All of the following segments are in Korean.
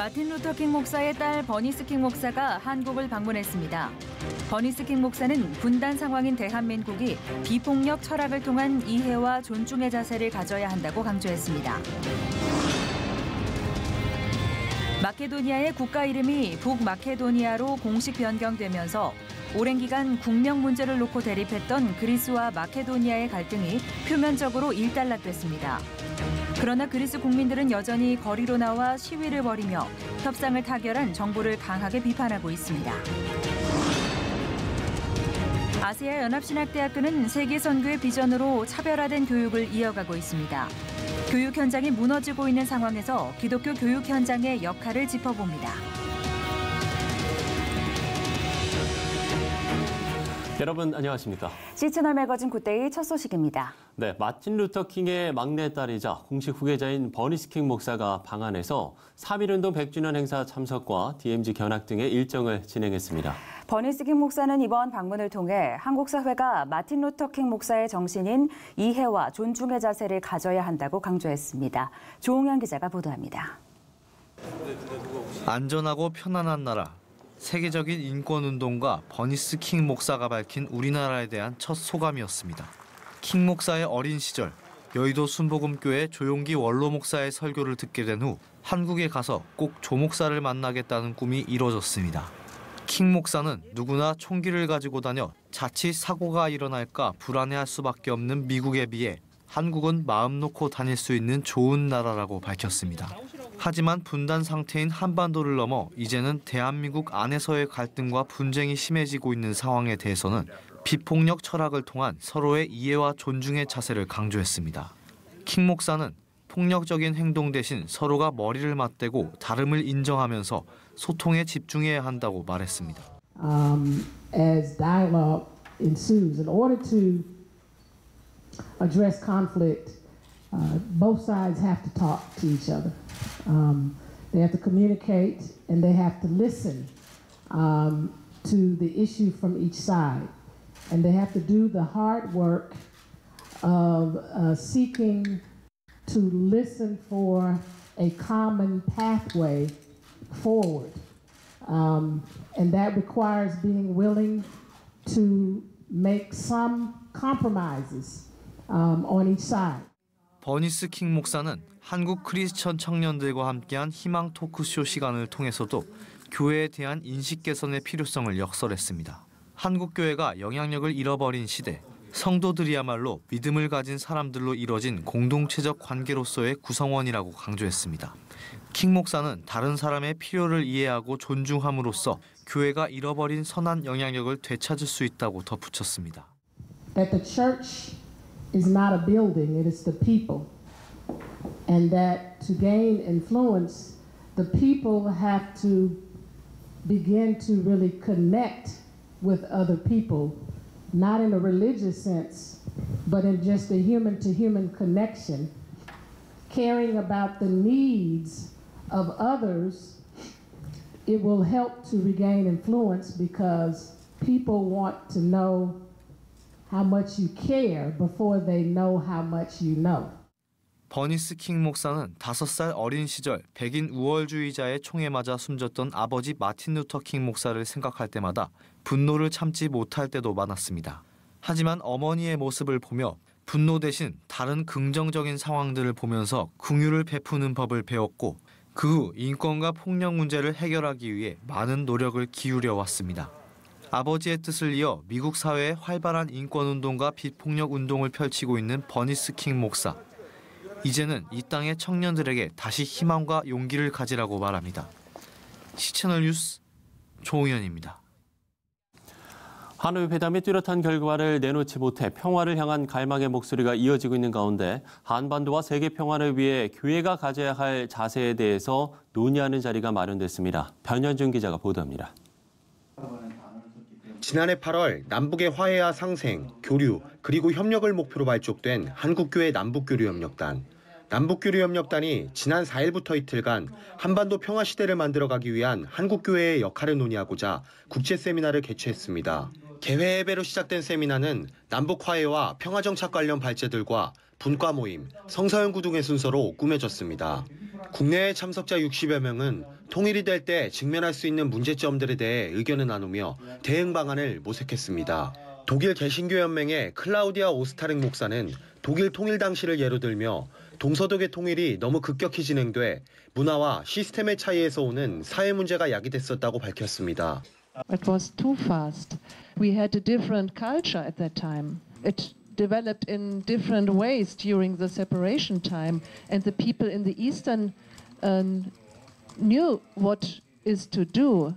마틴 루터킹 목사의 딸 버니스 킹 목사가 한국을 방문했습니다. 버니스 킹 목사는 분단 상황인 대한민국이 비폭력 철학을 통한 이해와 존중의 자세를 가져야 한다고 강조했습니다. 마케도니아의 국가 이름이 북마케도니아로 공식 변경되면서 오랜 기간 국명 문제를 놓고 대립했던 그리스와 마케도니아의 갈등이 표면적으로 일단락됐습니다. 그러나 그리스 국민들은 여전히 거리로 나와 시위를 벌이며 협상을 타결한 정부를 강하게 비판하고 있습니다. 아시아 연합신학대학교는 세계 선교의 비전으로 차별화된 교육을 이어가고 있습니다. 교육 현장이 무너지고 있는 상황에서 기독교 교육 현장의 역할을 짚어봅니다. 여러분 안녕하십니까? C채널 매거진 굿데이 첫 소식입니다. 네, 마틴 루터 킹의 막내딸이자 공식 후계자인 버니스 킹 목사가 방한해서 3.1운동 100주년 행사 참석과 DMZ 견학 등의 일정을 진행했습니다. 버니스 킹 목사는 이번 방문을 통해 한국 사회가 마틴 루터 킹 목사의 정신인 이해와 존중의 자세를 가져야 한다고 강조했습니다. 조홍현 기자가 보도합니다. 안전하고 편안한 나라. 세계적인 인권운동가 버니스 킹 목사가 밝힌 우리나라에 대한 첫 소감이었습니다. 킹 목사의 어린 시절, 여의도 순복음교회 조용기 원로 목사의 설교를 듣게 된 후 한국에 가서 꼭 조 목사를 만나겠다는 꿈이 이뤄졌습니다. 킹 목사는 누구나 총기를 가지고 다녀 자칫 사고가 일어날까 불안해할 수밖에 없는 미국에 비해 한국은 마음 놓고 다닐 수 있는 좋은 나라라고 밝혔습니다. 하지만 분단 상태인 한반도를 넘어 이제는 대한민국 안에서의 갈등과 분쟁이 심해지고 있는 상황에 대해서는 비폭력 철학을 통한 서로의 이해와 존중의 자세를 강조했습니다. 킹 목사는 폭력적인 행동 대신 서로가 머리를 맞대고 다름을 인정하면서 소통에 집중해야 한다고 말했습니다. As dialogue ensues, in order to address conflict, both sides have to talk to each other. They have to communicate and they have to listen to the issue from each side. And they have to do the hard work of seeking to listen for a common pathway forward. And that requires being willing to make some compromises on each side. 버니스 킹 목사는 한국 크리스천 청년들과 함께한 희망 토크쇼 시간을 통해서도 교회에 대한 인식 개선의 필요성을 역설했습니다. 한국 교회가 영향력을 잃어버린 시대, 성도들이야말로 믿음을 가진 사람들로 이뤄진 공동체적 관계로서의 구성원이라고 강조했습니다. 킹 목사는 다른 사람의 필요를 이해하고 존중함으로써 교회가 잃어버린 선한 영향력을 되찾을 수 있다고 덧붙였습니다. That the church is not a building, it is the people. And that to gain influence, the people have to begin to really connect with other people, not in a religious sense, but in just a human-to-human connection, caring about the needs of others. It will help to regain influence because people want to know how much you care before they know how much you know. 버니스 킹 목사는 5살 어린 시절 백인 우월주의자의 총에 맞아 숨졌던 아버지 마틴 루터 킹 목사를 생각할 때마다 분노를 참지 못할 때도 많았습니다. 하지만 어머니의 모습을 보며 분노 대신 다른 긍정적인 상황들을 보면서 긍휼을 베푸는 법을 배웠고 그 후 인권과 폭력 문제를 해결하기 위해 많은 노력을 기울여 왔습니다. 아버지의 뜻을 이어 미국 사회에 활발한 인권운동과 비폭력 운동을 펼치고 있는 버니스 킹 목사. 이제는 이 땅의 청년들에게 다시 희망과 용기를 가지라고 말합니다. C채널 뉴스 조우현입니다. 하노이 회담의 뚜렷한 결과를 내놓지 못해 평화를 향한 갈망의 목소리가 이어지고 있는 가운데 한반도와 세계 평화를 위해 교회가 가져야 할 자세에 대해서 논의하는 자리가 마련됐습니다. 변현준 기자가 보도합니다. 지난해 8월 남북의 화해와 상생, 교류, 그리고 협력을 목표로 발족된 한국교회 남북교류협력단. 남북교류협력단이 지난 4일부터 이틀간 한반도 평화시대를 만들어가기 위한 한국교회의 역할을 논의하고자 국제세미나를 개최했습니다. 개회 예배로 시작된 세미나는 남북 화해와 평화정착 관련 발제들과 분과 모임, 성서연구 등의 순서로 꾸며졌습니다. 국내외 참석자 60여 명은 통일이 될 때 직면할 수 있는 문제점들에 대해 의견을 나누며 대응 방안을 모색했습니다. 독일 개신교연맹의 클라우디아 오스타링 목사는 독일 통일 당시를 예로 들며 동서독의 통일이 너무 급격히 진행돼 문화와 시스템의 차이에서 오는 사회 문제가 야기됐었다고 밝혔습니다. It was too fast. We had a different culture at that time. It developed in different ways during the separation time, and the people in the Eastern knew what is to do,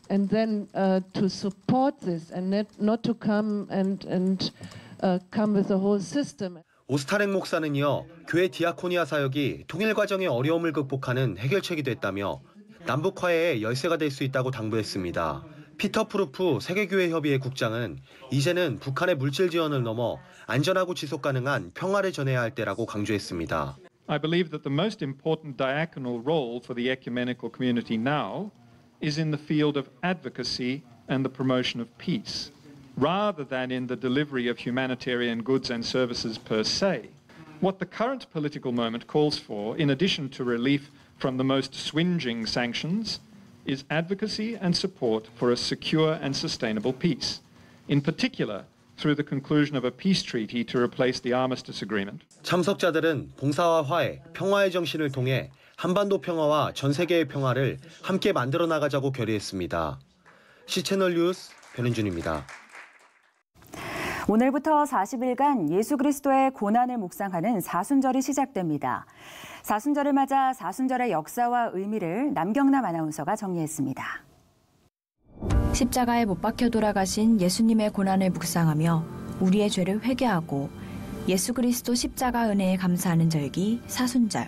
and then to support this and not to come and come with the whole system. 오스타렉 목사는 이어 교회 디아코니아 사역이 통일 과정의 어려움을 극복하는 해결책이 됐다며 남북 화해의 열쇠가 될 수 있다고 당부했습니다. 피터 프루프 세계교회협의회 국장은 이제는 북한의 물질 지원을 넘어 안전하고 지속 가능한 평화를 전해야 할 때라고 강조했습니다. I believe that the most important diaconal role for the ecumenical community now is in the field of advocacy and the promotion of peace, rather than in the delivery of humanitarian goods and services per se. What the current political moment calls for, in addition to relief from the most swingeing sanctions, is advocacy and support for a secure and sustainable peace, in particular through the conclusion of a peace treaty to replace the armistice agreement. 참석자들은 봉사와 화해, 평화의 정신을 통해 한반도 평화와 전 세계의 평화를 함께 만들어 나가자고 결의했습니다. C채널 뉴스 변은준입니다. 오늘부터 40일간 예수 그리스도의 고난을 묵상하는 사순절이 시작됩니다. 사순절을 맞아 사순절의 역사와 의미를 남경남 아나운서가 정리했습니다. 십자가에 못 박혀 돌아가신 예수님의 고난을 묵상하며 우리의 죄를 회개하고 예수 그리스도 십자가 은혜에 감사하는 절기 사순절.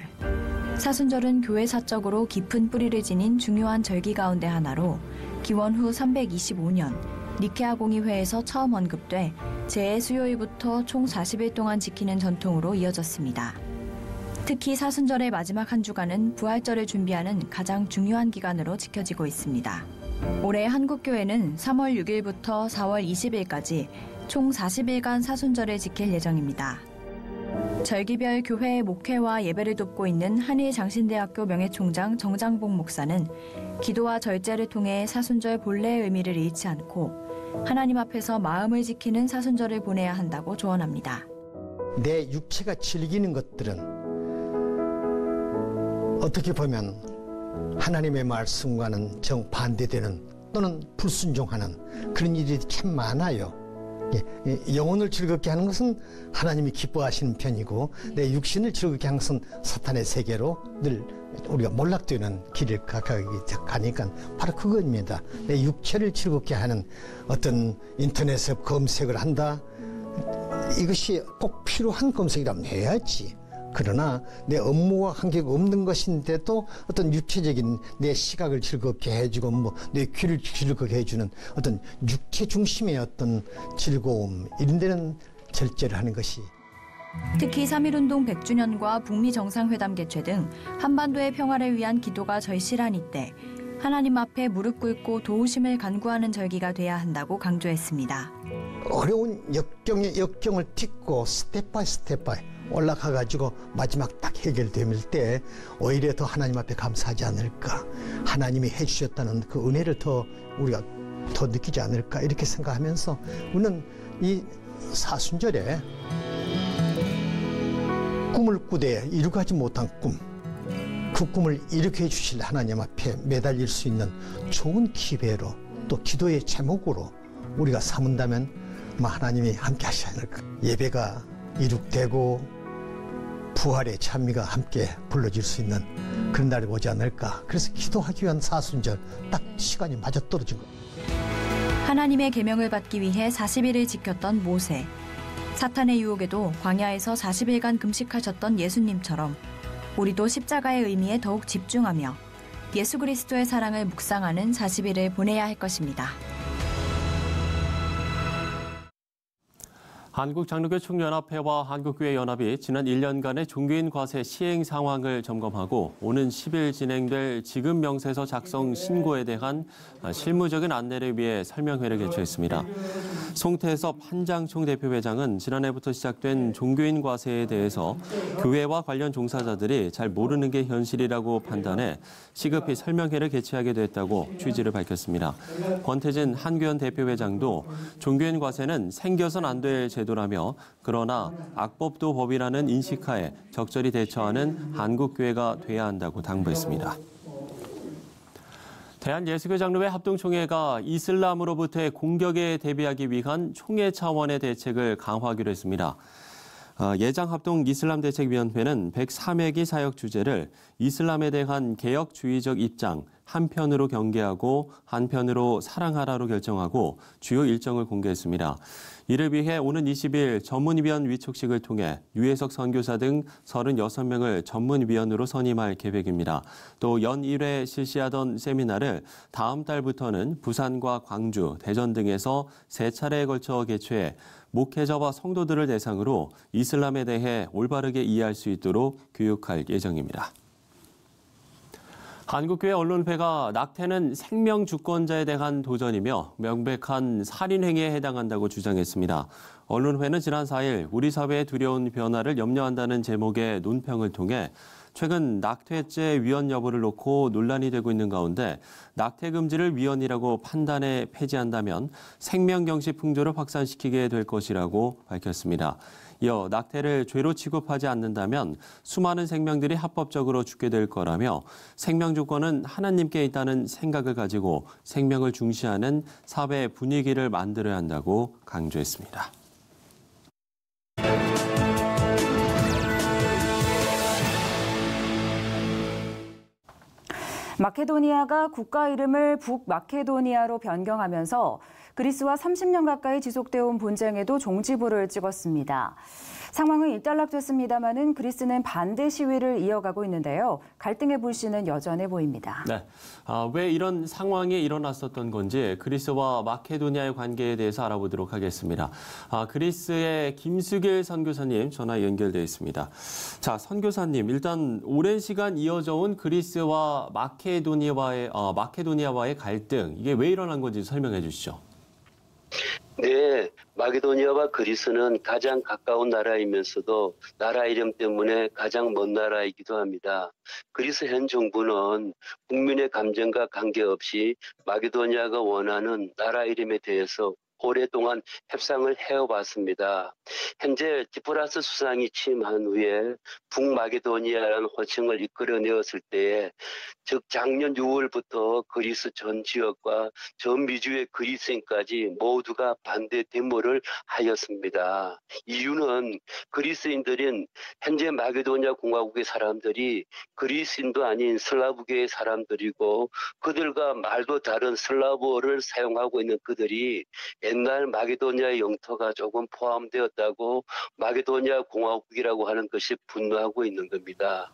사순절은 교회사적으로 깊은 뿌리를 지닌 중요한 절기 가운데 하나로 기원 후 325년 니케아 공의회에서 처음 언급돼 제 수요일부터 총 40일 동안 지키는 전통으로 이어졌습니다. 특히 사순절의 마지막 한 주간은 부활절을 준비하는 가장 중요한 기간으로 지켜지고 있습니다. 올해 한국교회는 3월 6일부터 4월 20일까지 총 40일간 사순절을 지킬 예정입니다. 절기별 교회의 목회와 예배를 돕고 있는 한일장신대학교 명예총장 정장복 목사는 기도와 절제를 통해 사순절 본래의 의미를 잃지 않고 하나님 앞에서 마음을 지키는 사순절을 보내야 한다고 조언합니다. 내 육체가 즐기는 것들은 어떻게 보면 하나님의 말씀과는 정반대되는 또는 불순종하는 그런 일이 참 많아요. 영혼을 즐겁게 하는 것은 하나님이 기뻐하시는 편이고 내 육신을 즐겁게 하는 것은 사탄의 세계로 늘 우리가 몰락되는 길을 가니까 바로 그겁니다. 내 육체를 즐겁게 하는 어떤 인터넷에 검색을 한다. 이것이 꼭 필요한 검색이라면 해야지. 그러나 내 업무와 관계가 없는 것인데도 어떤 육체적인 내 시각을 즐겁게 해주고 내 귀를 즐겁게 해주는 어떤 육체 중심의 어떤 즐거움 이런 데는 절제를 하는 것이. 특히 3.1운동 100주년과 북미 정상회담 개최 등 한반도의 평화를 위한 기도가 절실한 이때 하나님 앞에 무릎 꿇고 도우심을 간구하는 절기가 돼야 한다고 강조했습니다. 어려운 역경을 딛고 스텝 바이 올라가가지고 마지막 딱 해결될 때 오히려 더 하나님 앞에 감사하지 않을까. 하나님이 해주셨다는 그 은혜를 더 우리가 더 느끼지 않을까 이렇게 생각하면서 우리는 이 사순절에 꿈을 꾸되 이루가지 못한 꿈, 그 꿈을 이루게 해주실 하나님 앞에 매달릴 수 있는 좋은 기회로 또 기도의 제목으로 우리가 삼은다면 하나님이 함께 하시지 않을까. 예배가 이룩되고 부활의 찬미가 함께 불러질 수 있는 그런 날이 오지 않을까. 그래서 기도하기 위한 사순절 딱 시간이 맞아떨어진 거예요. 하나님의 계명을 받기 위해 40일을 지켰던 모세. 사탄의 유혹에도 광야에서 40일간 금식하셨던 예수님처럼 우리도 십자가의 의미에 더욱 집중하며 예수 그리스도의 사랑을 묵상하는 40일을 보내야 할 것입니다. 한국장로교총연합회와 한국교회연합이 지난 1년간의 종교인 과세 시행 상황을 점검하고 오는 10일 진행될 지급 명세서 작성 신고에 대한 실무적인 안내를 위해 설명회를 개최했습니다. 송태섭 한장총 대표회장은 지난해부터 시작된 종교인 과세에 대해서 교회와 관련 종사자들이 잘 모르는 게 현실이라고 판단해 시급히 설명회를 개최하게 됐다고 취지를 밝혔습니다. 권태진 한교연 대표회장도 종교인 과세는 생겨선 안 될 제도라며 그러나 악법도 법이라는 인식하에 적절히 대처하는 한국교회가 돼야 한다고 당부했습니다. 대한예수교장로회 합동총회가 이슬람으로부터의 공격에 대비하기 위한 총회 차원의 대책을 강화하기로 했습니다. 예장합동 이슬람대책위원회는 103회기 사역 주제를 이슬람에 대한 개혁주의적 입장, 한편으로 경계하고 한편으로 사랑하라로 결정하고 주요 일정을 공개했습니다. 이를 위해 오는 20일 전문위원 위촉식을 통해 유해석 선교사 등 36명을 전문위원으로 선임할 계획입니다. 또 연 1회 실시하던 세미나를 다음 달부터는 부산과 광주, 대전 등에서 3차례에 걸쳐 개최해 목회자와 성도들을 대상으로 이슬람에 대해 올바르게 이해할 수 있도록 교육할 예정입니다. 한국교회 언론회가 낙태는 생명 주권자에 대한 도전이며 명백한 살인행위에 해당한다고 주장했습니다. 언론회는 지난 4일 우리 사회의 두려운 변화를 염려한다는 제목의 논평을 통해 최근 낙태죄 위헌 여부를 놓고 논란이 되고 있는 가운데 낙태 금지를 위헌이라고 판단해 폐지한다면 생명경시 풍조를 확산시키게 될 것이라고 밝혔습니다. 이어 낙태를 죄로 취급하지 않는다면 수많은 생명들이 합법적으로 죽게 될 거라며 생명 주권은 하나님께 있다는 생각을 가지고 생명을 중시하는 사회 분위기를 만들어야 한다고 강조했습니다. 마케도니아가 국가 이름을 북마케도니아로 변경하면서 그리스와 30년 가까이 지속되어 온 분쟁에도 종지부를 찍었습니다. 상황은 일단락됐습니다마는 그리스는 반대 시위를 이어가고 있는데요. 갈등의 불씨는 여전해 보입니다. 네, 왜 이런 상황이 일어났었던 건지 그리스와 마케도니아의 관계에 대해서 알아보도록 하겠습니다. 그리스의 김수길 선교사님 전화 연결되어 있습니다. 자, 선교사님, 일단 오랜 시간 이어져 온 그리스와 마케도니아와의 갈등, 이게 왜 일어난 건지 설명해 주시죠. 네, 마케도니아와 그리스는 가장 가까운 나라이면서도 나라 이름 때문에 가장 먼 나라이기도 합니다. 그리스 현 정부는 국민의 감정과 관계없이 마케도니아가 원하는 나라 이름에 대해서 오랫동안 협상을 해왔습니다. 현재 지프라스 수상이 취임한 후에 북마케도니아라는 호칭을 이끌어내었을 때에 즉 작년 6월부터 그리스 전 지역과 전 미주의 그리스인까지 모두가 반대 데모를 하였습니다. 이유는 그리스인들은 현재 마케도니아 공화국의 사람들이 그리스인도 아닌 슬라브계의 사람들이고 그들과 말도 다른 슬라브어를 사용하고 있는 그들이 옛날 마케도니아의 영토가 조금 포함되었다고 마케도니아 공화국이라고 하는 것이 분노하고 있는 겁니다.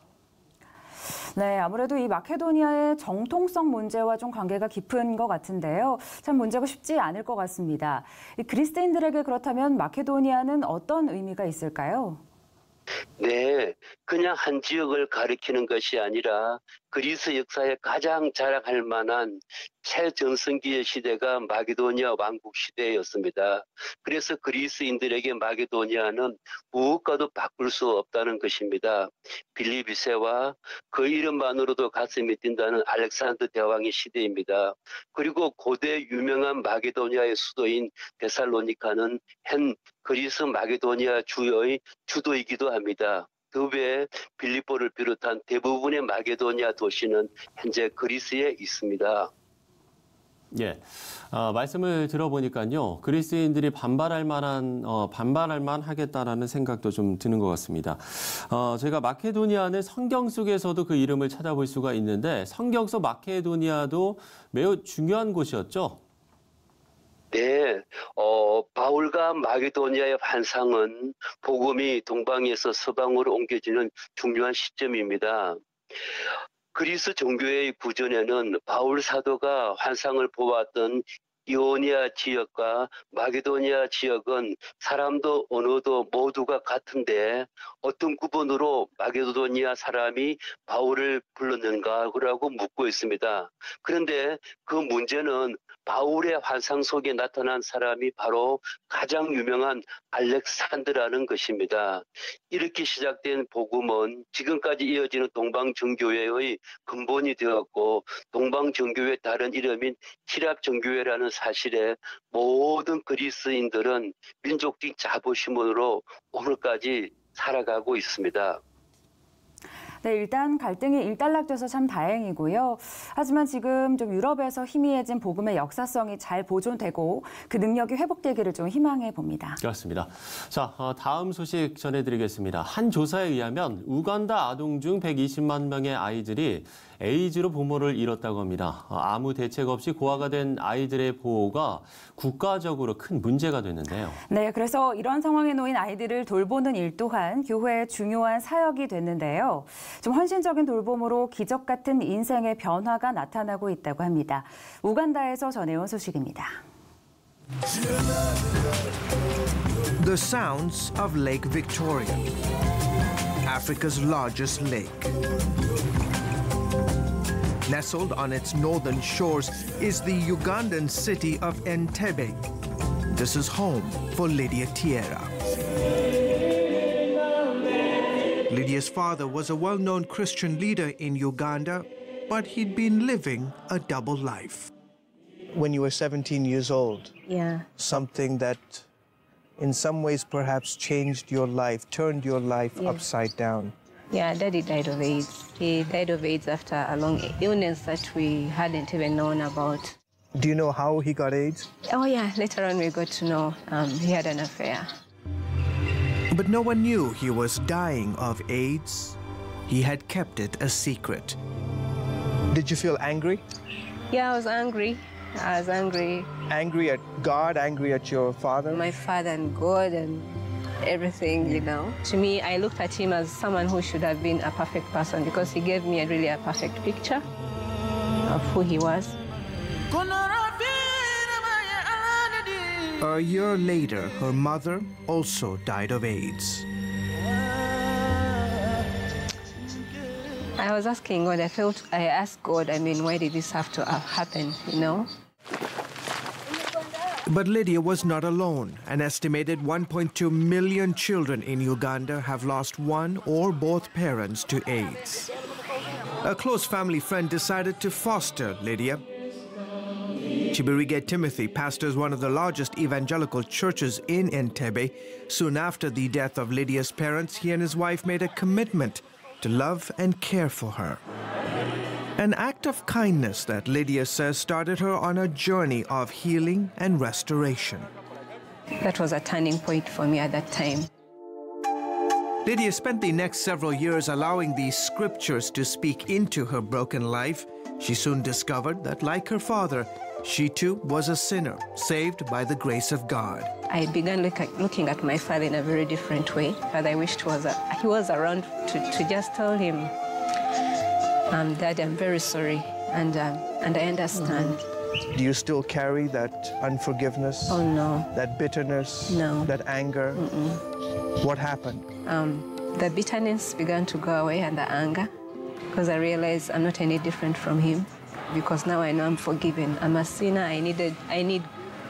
네, 아무래도 이 마케도니아의 정통성 문제와 좀 관계가 깊은 것 같은데요. 참 문제가 쉽지 않을 것 같습니다. 그리스인들에게 그렇다면 마케도니아는 어떤 의미가 있을까요? 네, 그냥 한 지역을 가리키는 것이 아니라 그리스 역사에 가장 자랑할 만한 최전성기의 시대가 마케도니아 왕국 시대였습니다. 그래서 그리스인들에게 마케도니아는 무엇과도 바꿀 수 없다는 것입니다. 빌립 2세와 그 이름만으로도 가슴이 뛴다는 알렉산더 대왕의 시대입니다. 그리고 고대 유명한 마케도니아의 수도인 데살로니카는 현 그리스 마케도니아 주의 주도이기도 합니다. 그 외에 빌립보를 비롯한 대부분의 마케도니아 도시는 현재 그리스에 있습니다. 예, 말씀을 들어보니까요, 그리스인들이 반발할 만하겠다라는 생각도 좀 드는 것 같습니다. 제가 마케도니아는 성경 속에서도 그 이름을 찾아볼 수가 있는데 성경 속 마케도니아도 매우 중요한 곳이었죠? 네, 바울과 마케도니아의 환상은 복음이 동방에서 서방으로 옮겨지는 중요한 시점입니다. 그리스 종교의 구전에는 바울 사도가 환상을 보았던 이오니아 지역과 마게도니아 지역은 사람도 언어도 모두가 같은데 어떤 구분으로 마게도니아 사람이 바울을 불렀는가라고 묻고 있습니다. 그런데 그 문제는 바울의 환상 속에 나타난 사람이 바로 가장 유명한 알렉산드라는 것입니다. 이렇게 시작된 복음은 지금까지 이어지는 동방정교회의 근본이 되었고 동방정교회 다른 이름인 히랍정교회라는 사실에 모든 그리스인들은 민족적 자부심으로 오늘까지 살아가고 있습니다. 네, 일단 갈등이 일단락돼서 참 다행이고요. 하지만 지금 좀 유럽에서 희미해진 복음의 역사성이 잘 보존되고 그 능력이 회복되기를 좀 희망해 봅니다. 그렇습니다. 자, 다음 소식 전해드리겠습니다. 한 조사에 의하면 우간다 아동 중 120만 명의 아이들이 에이즈로 부모를 잃었다고 합니다. 아무 대책 없이 고아가 된 아이들의 보호가 국가적으로 큰 문제가 됐는데요. 네, 그래서 이런 상황에 놓인 아이들을 돌보는 일 또한 교회의 중요한 사역이 됐는데요. 좀 헌신적인 돌봄으로 기적 같은 인생의 변화가 나타나고 있다고 합니다. 우간다에서 전해온 소식입니다. The sounds of Lake Victoria, Africa's largest lake. Nestled on its northern shores is the Ugandan city of Entebbe. This is home for Lydia Tierra. Lydia's father was a well-known Christian leader in Uganda, but he'd been living a double life. When you were 17 years old, something that in some ways perhaps changed your life, turned your life upside down. Yeah, Daddy died of AIDS. He died of AIDS after a long illness that we hadn't even known about. Do you know how he got AIDS? Oh yeah, later on we got to know he had an affair. But no one knew he was dying of AIDS. He had kept it a secret. Did you feel angry? Yeah, I was angry. I was angry. Angry at God, angry at your father? My father and God and everything, you know. To me, I looked at him as someone who should have been a perfect person because he gave me really a perfect picture of who he was. A year later, her mother also died of AIDS. I was asking God, I asked God, why did this have to happen, you know? But Lydia was not alone. An estimated 1.2 million children in Uganda have lost one or both parents to AIDS. A close family friend decided to foster Lydia. Chibirige Timothy pastors one of the largest evangelical churches in Entebbe. Soon after the death of Lydia's parents, he and his wife made a commitment to love and care for her. An act of kindness that Lydia says started her on a journey of healing and restoration. That was a turning point for me at that time. Lydia spent the next several years allowing these scriptures to speak into her broken life. She soon discovered that, like her father, she too was a sinner, saved by the grace of God. I began looking at my father in a very different way. But I wished he was around to just tell him, Dad, I'm very sorry, and I understand. Do you still carry that unforgiveness? Oh, no. That bitterness? No. That anger? What happened? The bitterness began to go away and the anger, because I realized I'm not any different from him, because now I know I'm forgiven. I'm a sinner. I need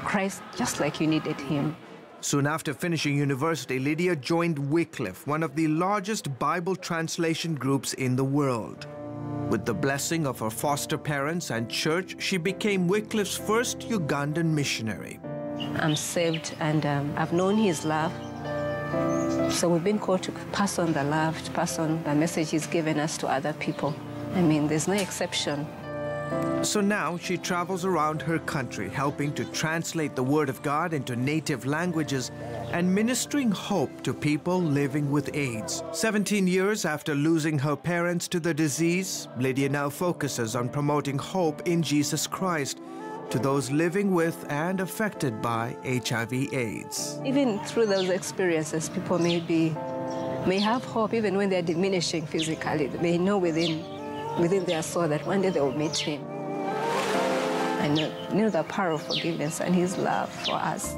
Christ just like you needed him. Soon after finishing university, Lydia joined Wycliffe, one of the largest Bible translation groups in the world. With the blessing of her foster parents and church, she became Wycliffe's first Ugandan missionary. I'm saved and I've known his love. So we've been called to pass on the love, to pass on the message he's given us to other people. There's no exception. So now she travels around her country, helping to translate the Word of God into native languages and ministering hope to people living with AIDS. 17 years after losing her parents to the disease, Lydia now focuses on promoting hope in Jesus Christ to those living with and affected by HIV/AIDS. Even through those experiences, people may have hope even when they're diminishing physically. They know within their soul that one day they will meet him. I knew the power of forgiveness and his love for us.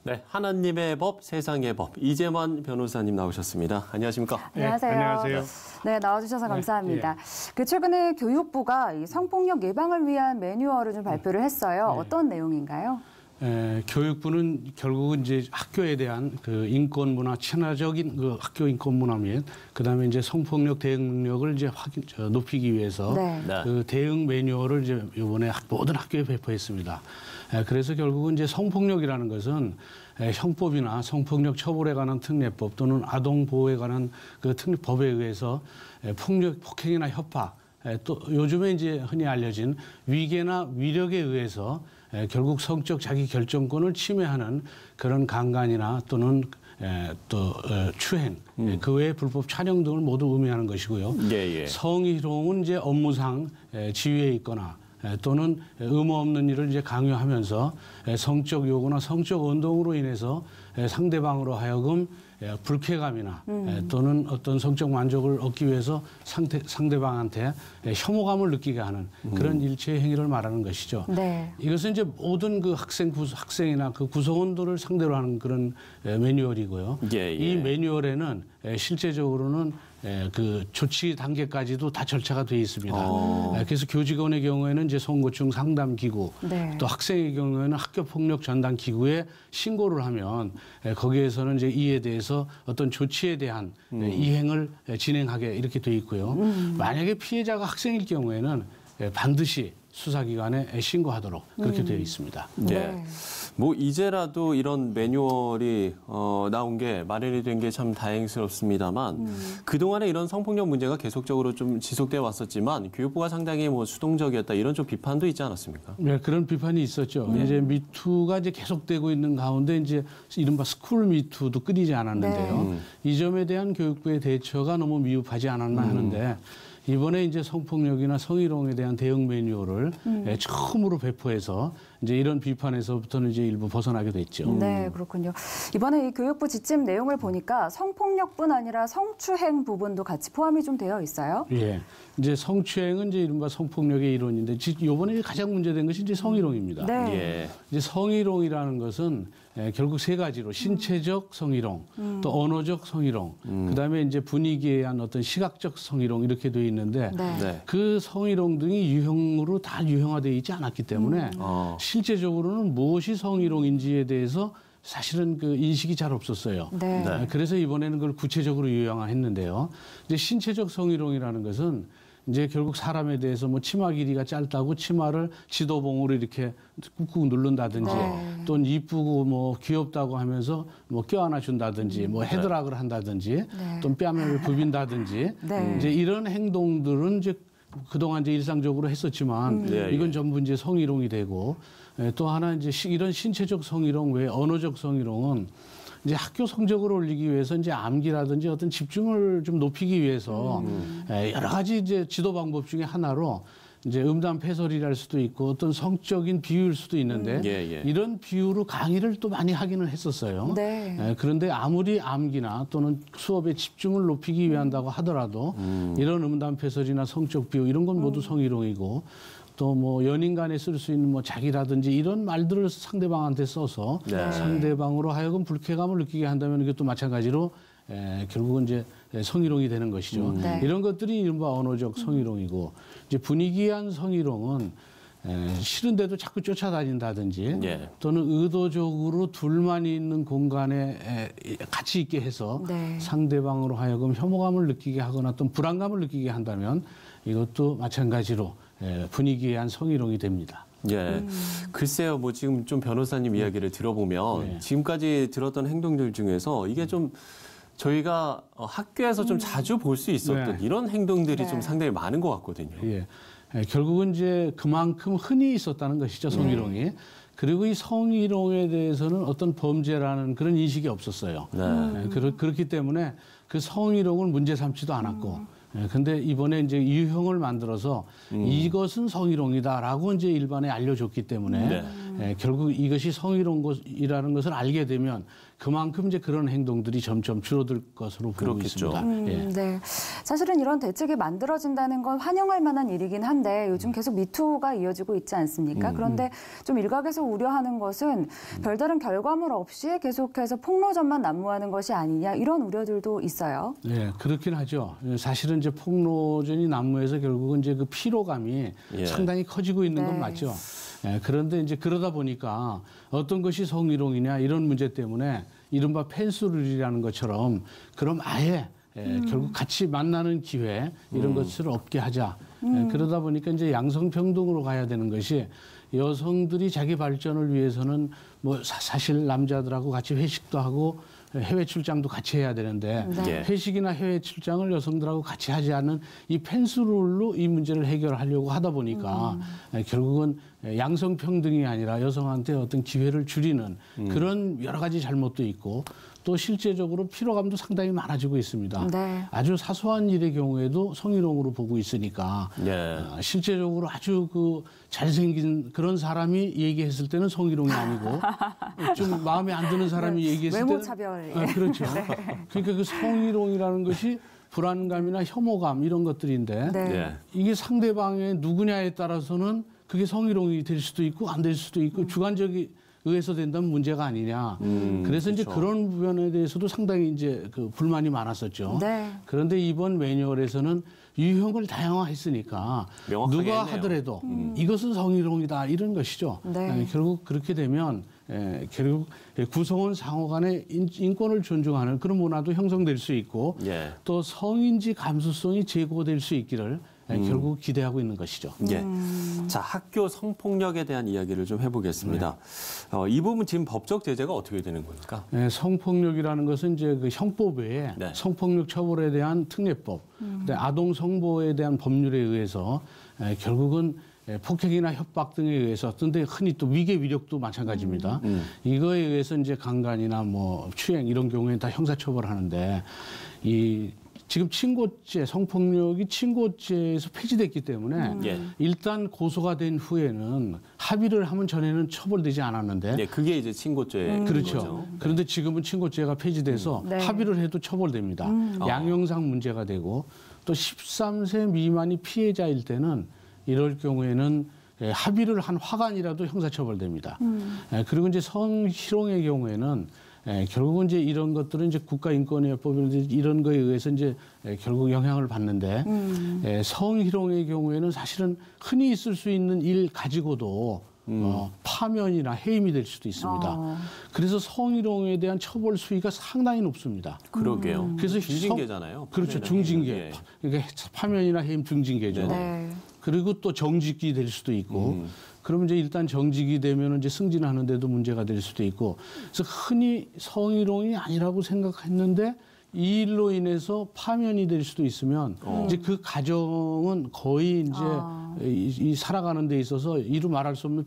네, 하나님의 법, 세상의 법, 이재만 변호사님 나오셨습니다. 안녕하십니까? 안녕하세요. 네, 안녕하세요. 네, 나와주셔서 감사합니다. 그 최근에 교육부가 이 성폭력 예방을 위한 매뉴얼을 좀 발표를 했어요. 어떤 내용인가요? 교육부는 결국은 이제 학교에 대한 그 인권 문화, 친화적인 그 학교 인권 문화 및 그다음에 이제 성폭력 대응 능력을 이제 높이기 위해서 그 대응 매뉴얼을 이제 이번에 모든 학교에 배포했습니다. 그래서 결국은 이제 성폭력이라는 것은 형법이나 성폭력 처벌에 관한 특례법 또는 아동 보호에 관한 그 특례법에 의해서 폭행이나 협박, 또 요즘에 이제 흔히 알려진 위계나 위력에 의해서 결국 성적 자기 결정권을 침해하는 그런 강간이나 또는 또 추행, 그 외의 불법 촬영 등을 모두 의미하는 것이고요. 성희롱은 이제 업무상 지위에 있거나 또는 의무 없는 일을 이제 강요하면서 성적 요구나 성적 운동으로 인해서 상대방으로 하여금 불쾌감이나 또는 어떤 성적 만족을 얻기 위해서 상대방한테 혐오감을 느끼게 하는 그런 일체의 행위를 말하는 것이죠. 이것은 이제 모든 그 학생이나 그 구성원들을 상대로 하는 그런 매뉴얼이고요. 이 매뉴얼에는 실제적으로는 그 조치 단계까지도 다 절차가 되어 있습니다. 그래서 교직원의 경우에는 이제 성고충 상담 기구, 또 학생의 경우에는 학교 폭력 전담 기구에 신고를 하면 거기에서는 이제 이에 대해서 어떤 조치에 대한 이행을 진행하게 이렇게 되어 있고요. 만약에 피해자가 학생일 경우에는 반드시 수사기관에 신고하도록 그렇게 되어 있습니다. 뭐 이제라도 이런 매뉴얼이 나온 게 마련이 된 게 참 다행스럽습니다만 그동안에 이런 성폭력 문제가 계속적으로 좀 지속돼 왔었지만 교육부가 상당히 뭐 수동적이었다 이런 좀 비판도 있지 않았습니까? 네, 그런 비판이 있었죠. 이제 미투가 이제 계속되고 있는 가운데 이제 이른바 스쿨 미투도 끊이지 않았는데요. 이 점에 대한 교육부의 대처가 너무 미흡하지 않았나 하는데 이번에 이제 성폭력이나 성희롱에 대한 대응 매뉴얼을 처음으로 배포해서 이제 이런 비판에서부터는 이제 일부 벗어나게 됐죠. 네, 그렇군요. 이번에 이 교육부 지침 내용을 보니까 성폭력뿐 아니라 성추행 부분도 같이 포함이 좀 되어 있어요? 예. 이제 성추행은 이제 이른바 성폭력의 일원인데 이번에 가장 문제된 것이 이제 성희롱입니다. 이제 성희롱이라는 것은 결국 세 가지로 신체적 성희롱, 또 언어적 성희롱, 그다음에 이제 분위기에 의한 어떤 시각적 성희롱 이렇게 되어 있는데 그 성희롱 등이 유형으로 다 유형화되어 있지 않았기 때문에 실제적으로는 무엇이 성희롱인지에 대해서 사실은 그 인식이 잘 없었어요. 그래서 이번에는 그걸 구체적으로 유형화했는데요. 이제 신체적 성희롱이라는 것은 이제 결국 사람에 대해서 뭐 치마 길이가 짧다고 치마를 지도봉으로 이렇게 꾹꾹 누른다든지 또는 이쁘고 뭐 귀엽다고 하면서 뭐 껴안아 준다든지 뭐 헤드락을 한다든지 또는 뺨을 부빈다든지 이제 이런 행동들은 이제 그동안 이제 일상적으로 했었지만 이건 전부 이제 성희롱이 되고 또 하나 이제 이런 신체적 성희롱 외에 언어적 성희롱은 이제 학교 성적을 올리기 위해서 이제 암기라든지 어떤 집중을 좀 높이기 위해서 여러 가지 이제 지도 방법 중에 하나로 이제 음담 패설이랄 수도 있고 어떤 성적인 비유일 수도 있는데 이런 비유로 강의를 또 많이 하기는 했었어요. 그런데 아무리 암기나 또는 수업에 집중을 높이기 위한다고 하더라도 이런 음담 패설이나 성적 비유 이런 건 모두 성희롱이고 또 뭐 연인 간에 쓸 수 있는 뭐 자기라든지 이런 말들을 상대방한테 써서 상대방으로 하여금 불쾌감을 느끼게 한다면 이것도 마찬가지로 결국은 이제 성희롱이 되는 것이죠. 이런 것들이 이른바 언어적 성희롱이고 이제 분위기한 성희롱은 싫은데도 자꾸 쫓아다닌다든지 또는 의도적으로 둘만 있는 공간에 같이 있게 해서 상대방으로 하여금 혐오감을 느끼게 하거나 또는 불안감을 느끼게 한다면 이것도 마찬가지로 분위기에 한 성희롱이 됩니다. 글쎄요, 뭐 지금 좀 변호사님 이야기를 들어보면 지금까지 들었던 행동들 중에서 이게 좀 저희가 학교에서 좀 자주 볼 수 있었던 이런 행동들이 좀 상당히 많은 것 같거든요. 결국은 이제 그만큼 흔히 있었다는 것이죠, 성희롱이. 그리고 이 성희롱에 대해서는 어떤 범죄라는 그런 인식이 없었어요. 그렇기 때문에 그 성희롱을 문제 삼지도 않았고 근데 이번에 이제 유형을 만들어서 이것은 성희롱이다라고 이제 일반에 알려줬기 때문에 결국 이것이 성희롱이라는 것을 알게 되면 그만큼 이제 그런 행동들이 점점 줄어들 것으로 보고 있습니다. 네. 사실은 이런 대책이 만들어진다는 건 환영할 만한 일이긴 한데 요즘 계속 미투가 이어지고 있지 않습니까? 그런데 좀 일각에서 우려하는 것은 별다른 결과물 없이 계속해서 폭로전만 난무하는 것이 아니냐 이런 우려들도 있어요. 네, 그렇긴 하죠. 사실은 이제 폭로전이 난무해서 결국은 이제 그 피로감이 상당히 커지고 있는 건 맞죠. 그런데 이제 그러다 보니까 어떤 것이 성희롱이냐 이런 문제 때문에 이른바 펜스룰이라는 것처럼 그럼 아예 결국 같이 만나는 기회 이런 것을 없게 하자. 그러다 보니까 이제 양성평등으로 가야 되는 것이 여성들이 자기 발전을 위해서는 뭐 사실 남자들하고 같이 회식도 하고 해외 출장도 같이 해야 되는데 회식이나 해외 출장을 여성들하고 같이 하지 않는 이 펜스룰로 이 문제를 해결하려고 하다 보니까 결국은 양성평등이 아니라 여성한테 어떤 기회를 줄이는 그런 여러 가지 잘못도 있고 또 실제적으로 피로감도 상당히 많아지고 있습니다. 아주 사소한 일의 경우에도 성희롱으로 보고 있으니까 실제적으로 아주 그 잘생긴 그런 사람이 얘기했을 때는 성희롱이 아니고 좀 마음에 안 드는 사람이 얘기했을 때는 외모 차별. 그렇죠. 그러니까 그 성희롱이라는 것이 불안감이나 혐오감 이런 것들인데 이게 상대방의 누구냐에 따라서는 그게 성희롱이 될 수도 있고 안 될 수도 있고 주관적이 의해서 된다면 문제가 아니냐. 그래서 이제 그런 부분에 대해서도 상당히 이제 그 불만이 많았었죠. 그런데 이번 매뉴얼에서는 유형을 다양화했으니까 누가 하더라도 이것은 성희롱이다 이런 것이죠. 결국 그렇게 되면 결국 구성원 상호 간의 인권을 존중하는 그런 문화도 형성될 수 있고 또 성인지 감수성이 제고될 수 있기를 결국 기대하고 있는 것이죠. 자, 학교 성폭력에 대한 이야기를 좀 해보겠습니다. 이 부분 지금 법적 제재가 어떻게 되는 겁니까? 성폭력이라는 것은 이제 그 형법 외에 성폭력 처벌에 대한 특례법, 아동 성보에 대한 법률에 의해서 결국은 폭행이나 협박 등에 의해서 근데 흔히 또 위계 위력도 마찬가지입니다. 이거에 의해서 이제 강간이나 뭐 추행 이런 경우에는 다 형사처벌하는데 지금 친고죄, 성폭력이 친고죄에서 폐지됐기 때문에 일단 고소가 된 후에는 합의를 하면 전에는 처벌되지 않았는데 그게 이제 친고죄 그렇죠. 거죠. 그런데 지금은 친고죄가 폐지돼서 합의를 해도 처벌됩니다. 양형상 문제가 되고 또 13세 미만이 피해자일 때는 이럴 경우에는 합의를 한 화관이라도 형사처벌됩니다. 그리고 이제 성희롱의 경우에는 결국은 이제 이런 것들은 이제 국가인권위법이나 이런 거에 의해서 이제 결국 영향을 받는데 성희롱의 경우에는 사실은 흔히 있을 수 있는 일 가지고도 파면이나 해임이 될 수도 있습니다. 그래서 성희롱에 대한 처벌 수위가 상당히 높습니다. 그러게요. 그래서 중징계잖아요. 그렇죠. 중징계. 그러니까 파면이나 해임 중징계죠. 그리고 또 정직이 될 수도 있고 그러면 이제 일단 정직이 되면 이제 승진하는데도 문제가 될 수도 있고 그래서 흔히 성희롱이 아니라고 생각했는데 이 일로 인해서 파면이 될 수도 있으면 이제 그 가정은 거의 이제 이 살아가는 데 있어서 이루 말할 수 없는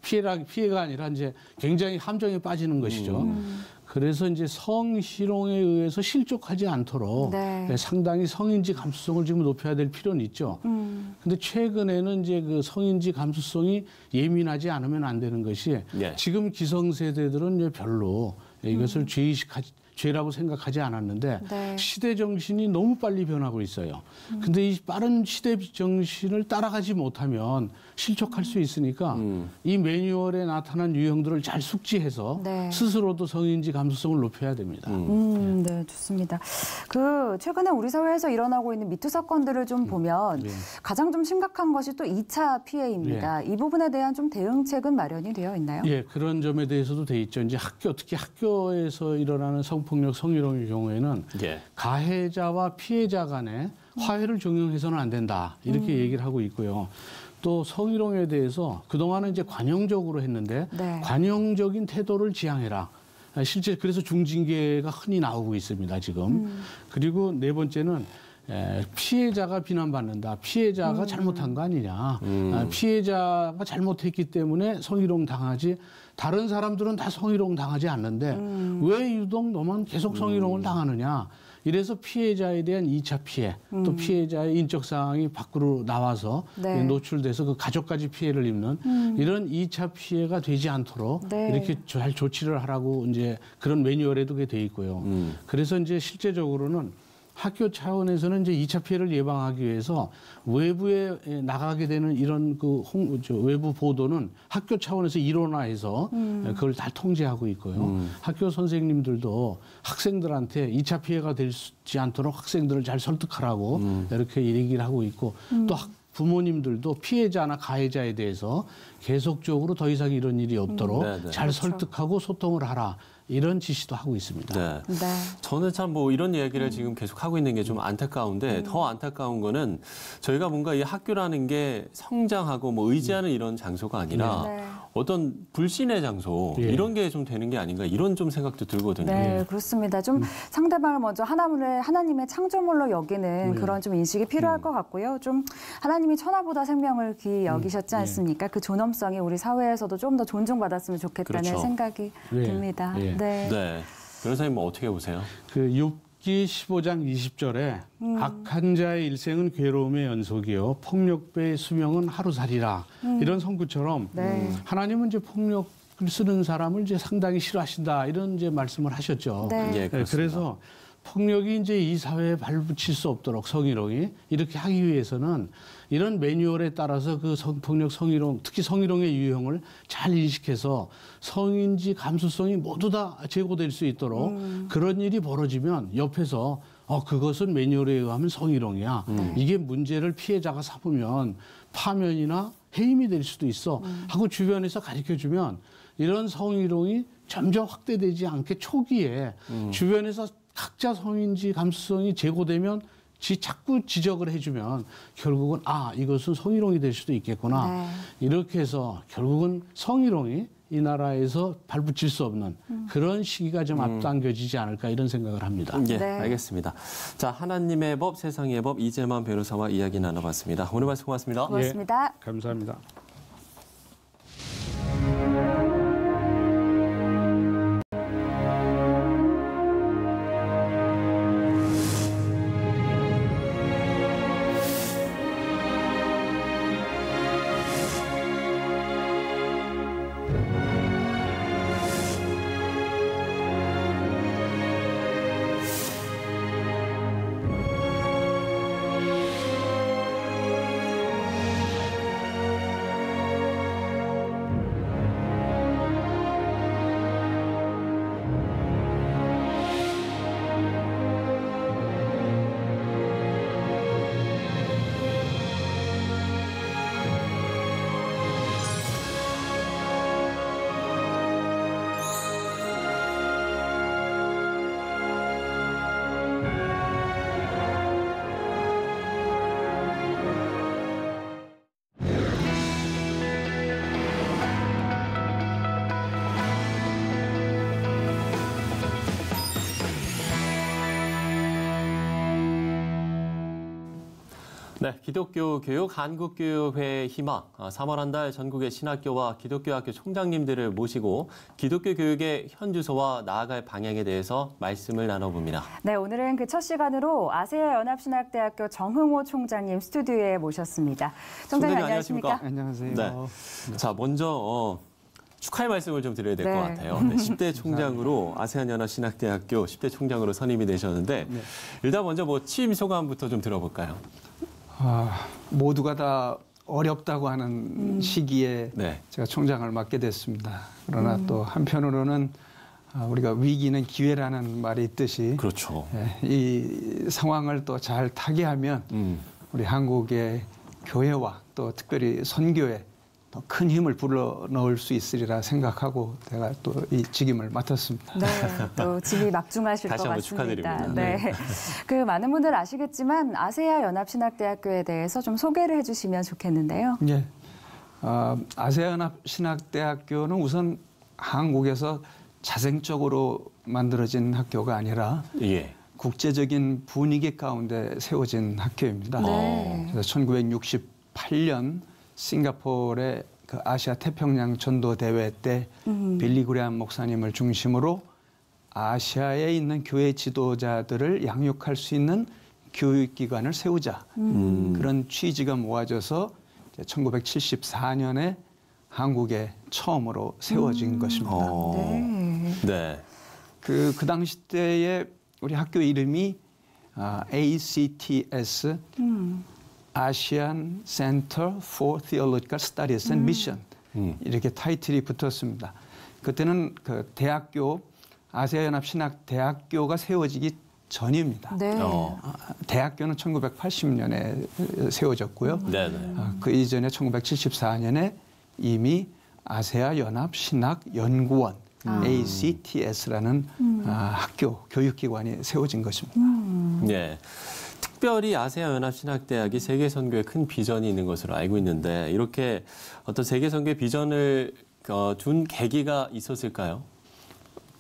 피해가 아니라 이제 굉장히 함정에 빠지는 것이죠. 그래서 이제 성희롱에 의해서 실족하지 않도록 상당히 성인지 감수성을 지금 높여야 될 필요는 있죠. 근데 최근에는 이제 그 성인지 감수성이 예민하지 않으면 안 되는 것이 지금 기성세대들은 이제 별로 이것을 죄라고 생각하지 않았는데 시대 정신이 너무 빨리 변하고 있어요. 근데 이 빠른 시대 정신을 따라가지 못하면 실족할 수 있으니까 이 매뉴얼에 나타난 유형들을 잘 숙지해서 스스로도 성인지 감수성을 높여야 됩니다. 네, 좋습니다. 최근에 우리 사회에서 일어나고 있는 미투 사건들을 좀 보면 가장 좀 심각한 것이 또 2차 피해입니다. 이 부분에 대한 좀 대응책은 마련이 되어 있나요? 그런 점에 대해서도 돼 있죠. 이제 특히 학교에서 일어나는 성폭력, 성희롱의 경우에는 가해자와 피해자 간에 화해를 종용해서는 안 된다. 이렇게 얘기를 하고 있고요. 또 성희롱에 대해서 그동안은 이제 관용적으로 했는데 관용적인 태도를 지향해라. 실제 그래서 중징계가 흔히 나오고 있습니다, 지금. 그리고 네 번째는 피해자가 비난받는다. 피해자가 잘못한 거 아니냐. 피해자가 잘못했기 때문에 성희롱 당하지 다른 사람들은 다 성희롱 당하지 않는데 왜 유독 너만 계속 성희롱을 당하느냐. 이래서 피해자에 대한 2차 피해, 또 피해자의 인적 사항이 밖으로 나와서 네. 노출돼서 그 가족까지 피해를 입는 이런 2차 피해가 되지 않도록 네. 이렇게 잘 조치를 하라고 이제 그런 매뉴얼에도 그게 돼 있고요. 그래서 이제 실제적으로는 학교 차원에서는 이제 2차 피해를 예방하기 위해서 외부에 나가게 되는 이런 그 외부 보도는 학교 차원에서 일원화해서 그걸 다 통제하고 있고요. 학교 선생님들도 학생들한테 2차 피해가 되지 않도록 학생들을 잘 설득하라고 이렇게 얘기를 하고 있고 또 부모님들도 피해자나 가해자에 대해서 계속적으로 더 이상 이런 일이 없도록 잘 그렇죠. 설득하고 소통을 하라. 이런 지시도 하고 있습니다. 네. 네. 저는 참 뭐 이런 이야기를 지금 계속 하고 있는 게 좀 안타까운데 더 안타까운 거는 저희가 뭔가 이 학교라는 게 성장하고 뭐 의지하는 이런 장소가 아니라 네. 어떤 불신의 장소 이런 게 좀 되는 게 아닌가 이런 좀 생각도 들거든요. 네, 그렇습니다. 좀 상대방을 먼저 하나님의 창조물로 여기는 그런 좀 인식이 필요할 것 같고요. 좀 하나님이 천하보다 생명을 귀히 여기셨지 않습니까? 그 존엄성이 우리 사회에서도 좀 더 존중받았으면 좋겠다는 그렇죠. 생각이 듭니다. 네. 네. 변호사님 뭐 어떻게 보세요? 그 욥기 15장 20절에 악한 자의 일생은 괴로움의 연속이요 폭력배의 수명은 하루살이라 이런 선구처럼 네. 하나님은 이제 폭력을 쓰는 사람을 이제 상당히 싫어하신다 이런 이제 말씀을 하셨죠. 네. 예, 그렇습니다. 그래서 폭력이 이제 이 사회에 발붙일 수 없도록 성희롱이 이렇게 하기 위해서는 이런 매뉴얼에 따라서 그 성폭력, 성희롱, 특히 성희롱의 유형을 잘 인식해서 성인지 감수성이 모두 다 제고될 수 있도록 그런 일이 벌어지면 옆에서 그것은 매뉴얼에 의하면 성희롱이야. 이게 문제를 피해자가 삼으면 파면이나 해임이 될 수도 있어 하고 주변에서 가르쳐주면 이런 성희롱이 점점 확대되지 않게 초기에 주변에서 각자 성인지 감수성이 제고되면 자꾸 지적을 해주면 결국은 이것은 성희롱이 될 수도 있겠구나. 네. 이렇게 해서 결국은 성희롱이 이 나라에서 발붙일 수 없는 그런 시기가 좀 앞당겨지지 않을까 이런 생각을 합니다. 예, 네. 알겠습니다. 자, 하나님의 법, 세상의 법 이재만 변호사와 이야기 나눠봤습니다. 오늘 말씀 고맙습니다. 고맙습니다. 예, 감사합니다. 네, 기독교 교육 한국교회의 희망. 3월 한 달 전국의 신학교와 기독교 학교 총장님들을 모시고 기독교 교육의 현주소와 나아갈 방향에 대해서 말씀을 나눠봅니다. 네, 오늘은 그 첫 시간으로 아세아 연합신학대학교 정흥호 총장님 스튜디오에 모셨습니다. 총장님 안녕하십니까? 안녕하세요. 네. 자, 먼저 축하의 말씀을 좀 드려야 될 것 같아요. 네, 10대 총장으로 아세안연합신학대학교 10대 총장으로 선임이 되셨는데 일단 먼저 취임 소감부터 좀 들어볼까요? 모두가 다 어렵다고 하는 시기에 제가 총장을 맡게 됐습니다. 그러나 또 한편으로는 우리가 위기는 기회라는 말이 있듯이 그렇죠. 이 상황을 또 잘 타개하면 우리 한국의 교회와 또 특별히 선교에 더 큰 힘을 불어넣을 수 있으리라 생각하고 제가 또 이 직임을 맡았습니다. 네, 또 직이 막중하실 것 같습니다. 다시 한번 축하드립니다. 네. 그 많은 분들 아시겠지만 아세아 연합신학대학교에 대해서 좀 소개를 해주시면 좋겠는데요. 네, 아세아 연합신학대학교는 우선 한국에서 자생적으로 만들어진 학교가 아니라 국제적인 분위기 가운데 세워진 학교입니다. 그래서 1968년 싱가포르의 그 아시아 태평양 전도 대회 때 빌리 그레함 목사님을 중심으로 아시아에 있는 교회 지도자들을 양육할 수 있는 교육기관을 세우자. 그런 취지가 모아져서 1974년에 한국에 처음으로 세워진 것입니다. 네. 그 당시 때에 우리 학교 이름이 ACTS, Asian Center for Theological Studies and Mission. 이렇게 타이틀이 붙었습니다. 그때는 그 대학교, 아시아연합신학대학교가 세워지기 전입니다. 네. 대학교는 1980년에 세워졌고요. 그 이전에 1974년에 이미 아시아연합신학연구원 ACTS라는 학교, 교육기관이 세워진 것입니다. 네. 특별히 아세아연합신학대학이 세계선교에 큰 비전이 있는 것으로 알고 있는데 이렇게 어떤 세계선교의 비전을 둔 계기가 있었을까요?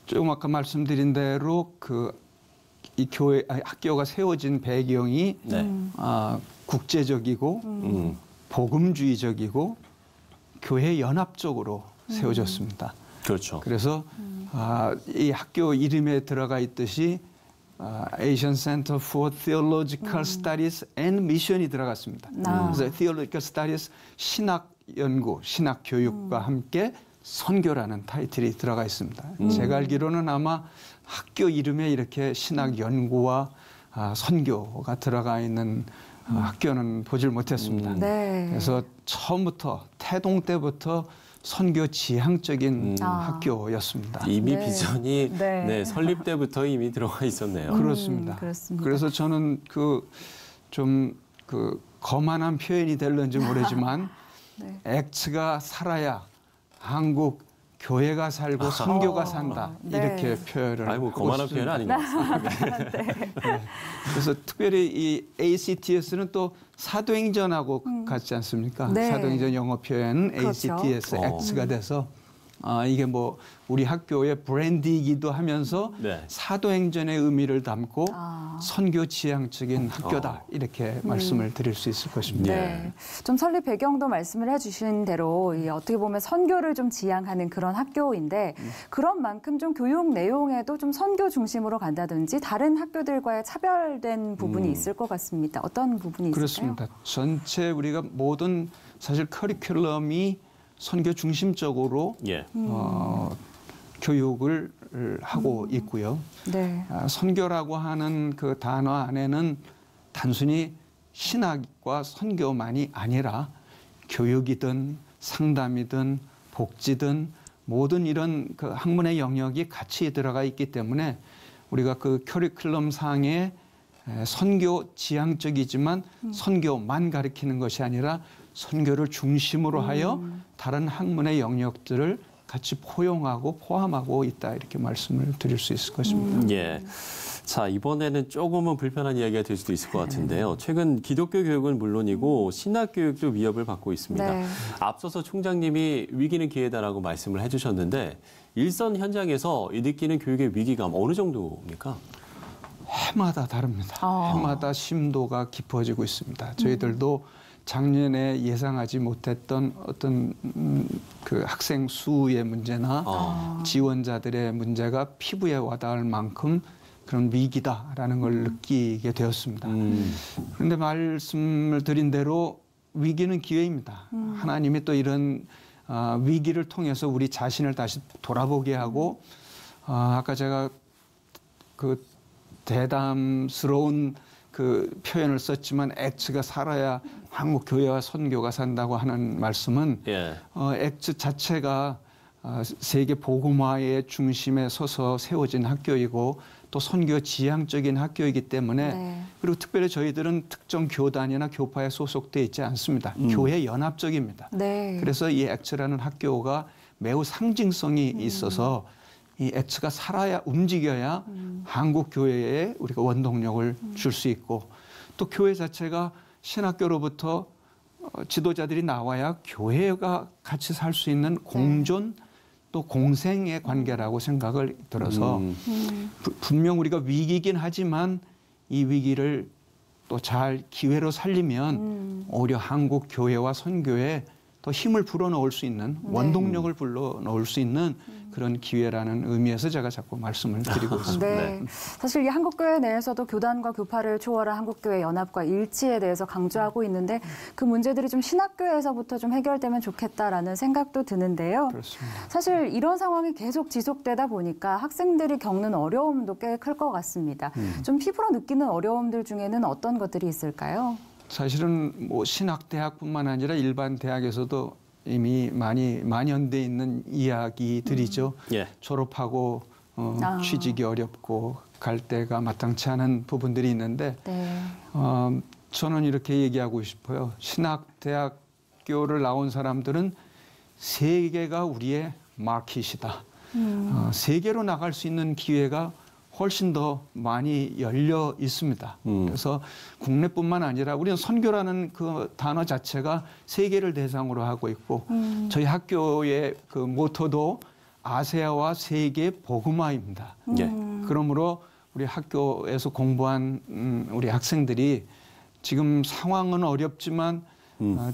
조금 아까 말씀드린 대로 이 교회 학교가 세워진 배경이 국제적이고 복음주의적이고 교회 연합적으로 세워졌습니다. 그렇죠. 그래서 이 학교 이름에 들어가 있듯이 Asian Center for Theological Studies and Mission이 들어갔습니다. 그래서 Theological Studies 신학 연구, 신학 교육과 함께 선교라는 타이틀이 들어가 있습니다. 제가 알기로는 아마 학교 이름에 이렇게 신학 연구와 선교가 들어가 있는 학교는 보질 못했습니다. 그래서 처음부터 태동 때부터 선교 지향적인 학교였습니다. 이미 비전이 설립 때부터 이미 들어가 있었네요. 그렇습니다. 그래서 저는 좀 거만한 표현이 될런지 모르지만 액츠가 살아야 한국 교회가 살고 선교가 산다 이렇게 표현을 하고 거만한 표현은 아닌 것 같습니다. 그래서 특별히 이 ACTS는 또 사도행전하고 같지 않습니까? 사도행전 영어 표현은 ACTS, X가 돼서 이게 뭐 우리 학교의 브랜디이기도 하면서 사도행전의 의미를 담고 선교 지향적인 학교다 이렇게 말씀을 드릴 수 있을 것입니다. 좀 설립 배경도 말씀을 해주신 대로 어떻게 보면 선교를 좀 지향하는 그런 학교인데 그런 만큼 좀 교육 내용에도 좀 선교 중심으로 간다든지 다른 학교들과의 차별된 부분이 있을 것 같습니다. 어떤 부분이 있을까요? 그렇습니다. 전체 우리가 모든 사실 커리큘럼이 선교 중심적으로 교육을 하고 있고요. 선교라고 하는 그 단어 안에는 단순히 신학과 선교만이 아니라 교육이든 상담이든 복지든 모든 이런 그 학문의 영역이 같이 들어가 있기 때문에 우리가 그 커리큘럼 상에 선교 지향적이지만 선교만 가리키는 것이 아니라 선교를 중심으로 하여 다른 학문의 영역들을 같이 포용하고 포함하고 있다 이렇게 말씀을 드릴 수 있을 것입니다. 자, 이번에는 조금은 불편한 이야기가 될 수도 있을 것 같은데요. 최근 기독교 교육은 물론이고 신학 교육도 위협을 받고 있습니다. 앞서서 총장님이 위기는 기회다라고 말씀을 해주셨는데 일선 현장에서 느끼는 교육의 위기감 어느 정도입니까? 해마다 다릅니다. 해마다 심도가 깊어지고 있습니다. 저희들도 작년에 예상하지 못했던 어떤 그 학생 수의 문제나 지원자들의 문제가 피부에 와닿을 만큼 그런 위기다라는 걸 느끼게 되었습니다. 그런데 말씀을 드린 대로 위기는 기회입니다. 하나님이 또 이런 위기를 통해서 우리 자신을 다시 돌아보게 하고 아까 제가 그 대담스러운 그 표현을 썼지만 액츠가 살아야 한국 교회와 선교가 산다고 하는 말씀은 액츠 자체가 세계 복음화의 중심에 서서 세워진 학교이고 또 선교 지향적인 학교이기 때문에 그리고 특별히 저희들은 특정 교단이나 교파에 소속돼 있지 않습니다. 교회 연합적입니다. 그래서 이 액츠라는 학교가 매우 상징성이 있어서 이 액츠가 살아야 움직여야 한국 교회에 우리가 원동력을 줄 수 있고 또 교회 자체가 신학교로부터 지도자들이 나와야 교회가 같이 살 수 있는 공존 또 공생의 관계라고 생각을 들어서 분명 우리가 위기이긴 하지만 이 위기를 또 잘 기회로 살리면 오히려 한국 교회와 선교에 더 힘을 불어넣을 수 있는 원동력을 불어넣을 수 있는 그런 기회라는 의미에서 제가 자꾸 말씀을 드리고 있습니다. 네. 사실 이 한국교회 내에서도 교단과 교파를 초월한 한국교회 연합과 일치에 대해서 강조하고 있는데 그 문제들이 좀 신학교에서부터 좀 해결되면 좋겠다라는 생각도 드는데요. 그렇습니다. 사실 이런 상황이 계속 지속되다 보니까 학생들이 겪는 어려움도 꽤 클 것 같습니다. 좀 피부로 느끼는 어려움들 중에는 어떤 것들이 있을까요? 사실은 뭐 신학대학뿐만 아니라 일반 대학에서도 이미 많이 만연돼 있는 이야기들이죠. 예. 졸업하고 취직이 어렵고 갈 데가 마땅치 않은 부분들이 있는데 네. 저는 이렇게 얘기하고 싶어요. 신학대학교를 나온 사람들은 세계가 우리의 마켓이다. 세계로 나갈 수 있는 기회가 훨씬 더 많이 열려 있습니다. 그래서 국내뿐만 아니라 우리는 선교라는 그 단어 자체가 세계를 대상으로 하고 있고 저희 학교의 그 모토도 아세아와 세계 복음화입니다. 그러므로 우리 학교에서 공부한 우리 학생들이 지금 상황은 어렵지만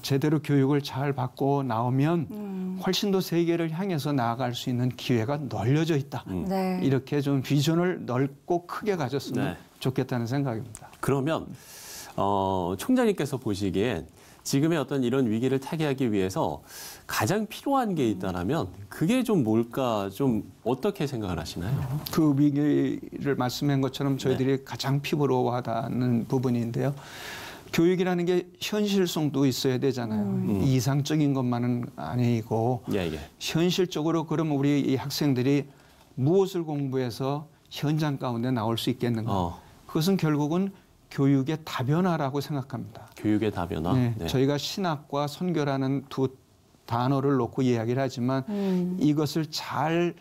제대로 교육을 잘 받고 나오면 훨씬 더 세계를 향해서 나아갈 수 있는 기회가 널려져 있다. 네. 이렇게 좀 비전을 넓고 크게 가졌으면 좋겠다는 생각입니다. 그러면 총장님께서 보시기엔 지금의 어떤 이런 위기를 타개하기 위해서 가장 필요한 게 있다면 그게 좀 뭘까 좀 어떻게 생각을 하시나요? 그 위기를 말씀한 것처럼 저희들이 가장 피부로 와닿는 부분인데요. 교육이라는 게 현실성도 있어야 되잖아요. 이상적인 것만은 아니고 현실적으로 그럼 우리 이 학생들이 무엇을 공부해서 현장 가운데 나올 수 있겠는가. 그것은 결국은 교육의 다변화라고 생각합니다. 교육의 다변화? 네, 저희가 신학과 선교라는 두 단어를 놓고 이야기를 하지만 이것을 잘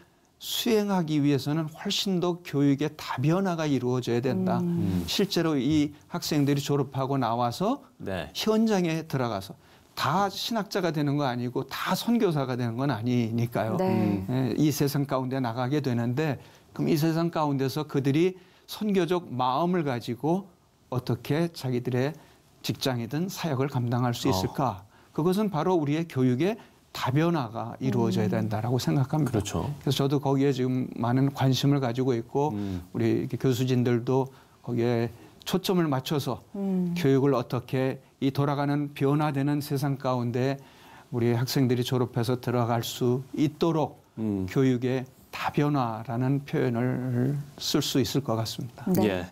수행하기 위해서는 훨씬 더 교육의 다변화가 이루어져야 된다. 실제로 이 학생들이 졸업하고 나와서 현장에 들어가서 다 신학자가 되는 거 아니고 다 선교사가 되는 건 아니니까요. 이 세상 가운데 나가게 되는데 그럼 이 세상 가운데서 그들이 선교적 마음을 가지고 어떻게 자기들의 직장이든 사역을 감당할 수 있을까? 그것은 바로 우리의 교육의 다변화가 이루어져야 된다라고 생각합니다. 그렇죠. 그래서 저도 거기에 지금 많은 관심을 가지고 있고 우리 교수진들도 거기에 초점을 맞춰서 교육을 어떻게 이 돌아가는 변화되는 세상 가운데 우리 학생들이 졸업해서 들어갈 수 있도록 교육의 다변화라는 표현을 쓸 수 있을 것 같습니다. 예,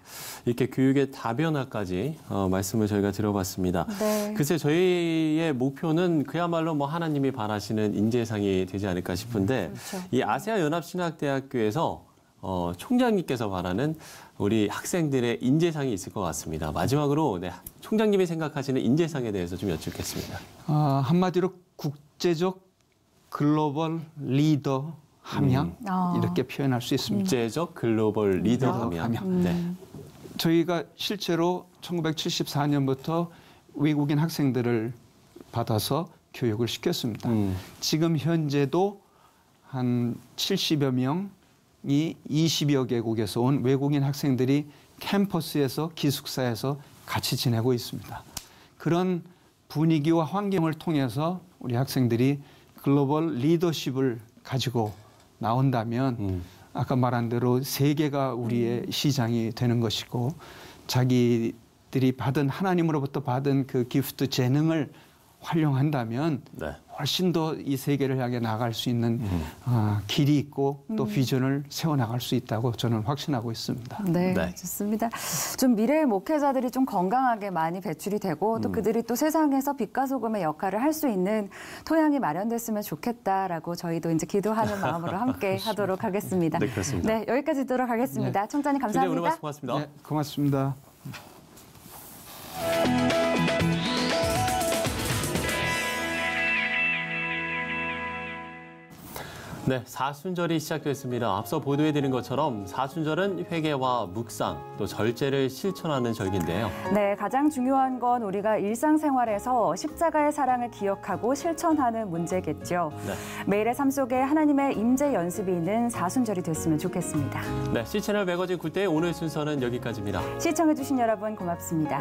이렇게 교육의 다변화까지 말씀을 저희가 들어봤습니다. 네. 글쎄 저희의 목표는 그야말로 뭐 하나님이 바라시는 인재상이 되지 않을까 싶은데 이 아세아 연합신학대학교에서 총장님께서 바라는 우리 학생들의 인재상이 있을 것 같습니다. 마지막으로 총장님이 생각하시는 인재상에 대해서 좀 여쭙겠습니다. 한마디로 국제적 글로벌 리더 함양 이렇게 표현할 수 있습니다. 국제적 글로벌 리더 함양. 네. 저희가 실제로 1974년부터 외국인 학생들을 받아서 교육을 시켰습니다. 지금 현재도 한 70여 명이 20여 개국에서 온 외국인 학생들이 캠퍼스에서 기숙사에서 같이 지내고 있습니다. 그런 분위기와 환경을 통해서 우리 학생들이 글로벌 리더십을 가지고 나온다면 아까 말한 대로 세계가 우리의 시장이 되는 것이고 자기들이 받은 하나님으로부터 받은 그 기프트 재능을 활용한다면 훨씬 더 이 세계를 향해 나갈 수 있는 길이 있고 또 비전을 세워나갈 수 있다고 저는 확신하고 있습니다. 네, 좋습니다. 좀 미래의 목회자들이 좀 건강하게 많이 배출이 되고 또 그들이 또 세상에서 빛과 소금의 역할을 할 수 있는 토양이 마련됐으면 좋겠다라고 저희도 이제 기도하는 마음으로 함께 하도록 하겠습니다. 네, 그렇습니다. 네, 여기까지 듣도록 하겠습니다. 총장님 감사합니다. 오늘 말씀 고맙습니다. 네, 고맙습니다. 네, 사순절이 시작됐습니다. 앞서 보도해드린 것처럼 사순절은 회개와 묵상, 또 절제를 실천하는 절기인데요. 네, 가장 중요한 건 우리가 일상생활에서 십자가의 사랑을 기억하고 실천하는 문제겠죠. 매일의 삶 속에 하나님의 임재 연습이 있는 사순절이 됐으면 좋겠습니다. 네, C채널 매거진 굿데이 오늘 순서는 여기까지입니다. 시청해주신 여러분 고맙습니다.